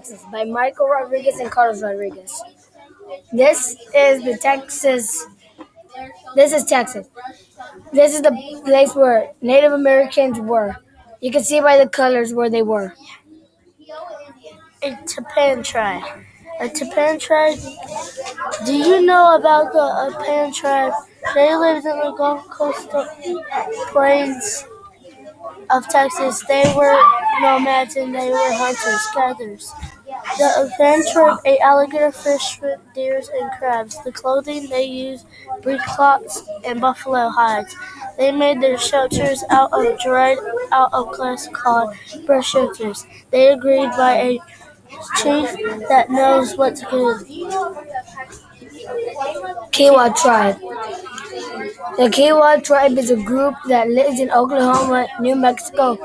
Texas by Michael Rodriguez and Carlos Rodriguez. This is the Texas. This is Texas. This is the place where Native Americans were. You can see by the colors where they were. A Tapan tribe. A Tapan tribe. Do you know about the Tapan tribe? They lived in the Gulf Coastal plains of Texas. They were nomads and they were hunters, gatherers. The Tapan tribe ate alligator, fish, shrimp, deer, and crabs. The clothing they used breechcloths and buffalo hides. They made their shelters out of glass called brush shelters. They agreed by a chief that knows what's good. KIOWA tribe. The KIOWA tribe is a group that lives in Oklahoma, New Mexico.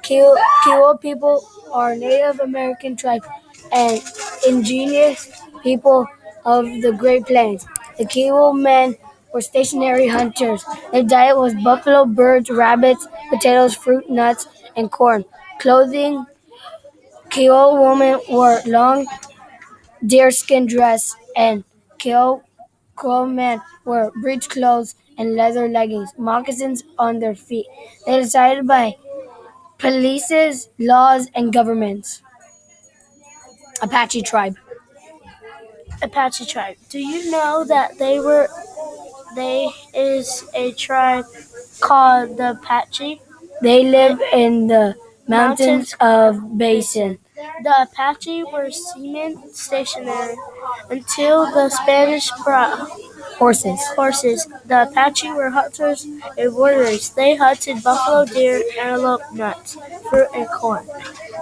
KIOWA people are Native American tribe and indigenous people of the Great Plains. The KIOWA men were stationary hunters. Their diet was buffalo, birds, rabbits, potatoes, fruit, nuts, and corn. Clothing: KIOWA women wore long deerskin dress, and KIOWA men wore breech clothes and leather leggings, moccasins on their feet. They decided by policies, laws, and governments. Apache tribe. Apache tribe. Do you know that they is a tribe called the Apache? They live in the mountains of Basin. The Apache were seamen stationary until the Spanish brought Horses. The Apache were hunters and warriors. They hunted buffalo, deer, antelope, nuts, fruit, and corn.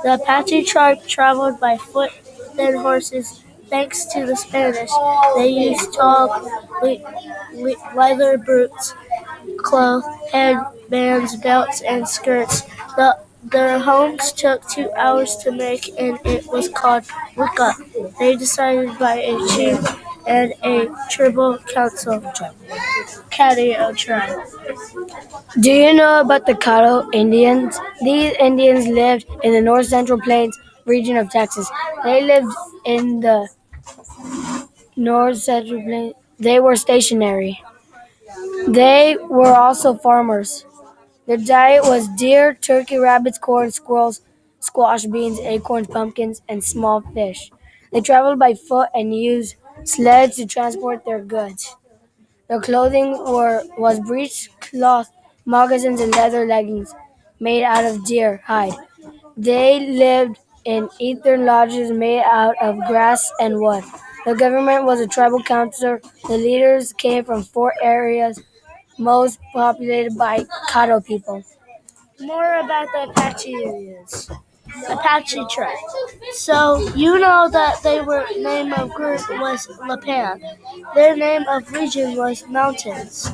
The Apache tribe traveled by foot, then horses. Thanks to the Spanish, they used tall leather boots, cloth, headbands, belts, and skirts. Their homes took 2 hours to make, and it was called wicca. They decided by a chief and a tribal council. CADDO tribe. Do you know about the CADDO Indians? These Indians lived in the north central plains region of Texas. They lived in the north central plains. They were stationary. They were also farmers. Their diet was deer, turkey, rabbits, corn, squirrels, squash, beans, acorns, pumpkins, and small fish. They traveled by foot and used sleds to transport their goods. Their clothing was breech cloth, moccasins, and leather leggings made out of deer hide. They lived in earthen lodges made out of grass and wood. The government was a tribal council. The leaders came from 4 areas most populated by Caddo people. More about the Apache Indians. Apache tribe. So you know that their name of group was Lapan. Their name of region was mountains.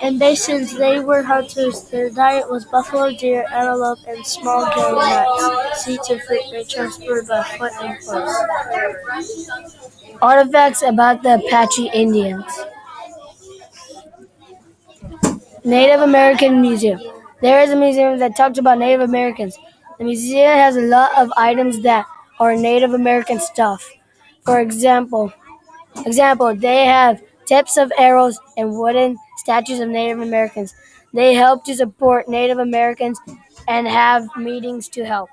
And basins, they were hunters. Their diet was buffalo, deer, antelope, and small game nuts. Seeds and fruit they transported by foot and horse. Artifacts about the Apache Indians. Native American Museum. There is a museum that talks about Native Americans. The museum has a lot of items that are Native American stuff. For example, they have tips of arrows and wooden statues of Native Americans. They help to support Native Americans and have meetings to help.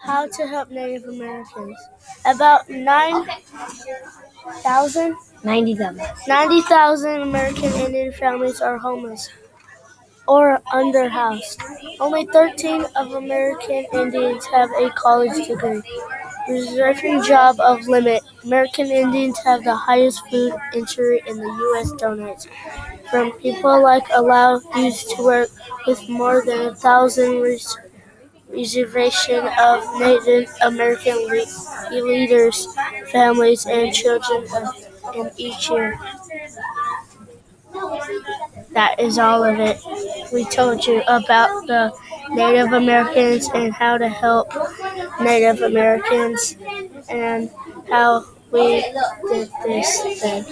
How to help Native Americans. About 90,000 American Indian families are homeless or underhoused. Only 13 of American Indians have a college degree. Reserving job of limit. American Indians have the highest food insecurity in the U.S. donates. From people like allow used to work with more than 1,000 reservation of Native American leaders, families, and children in each year. That is all of it. We told you about the Native Americans and how to help Native Americans and how we did this thing.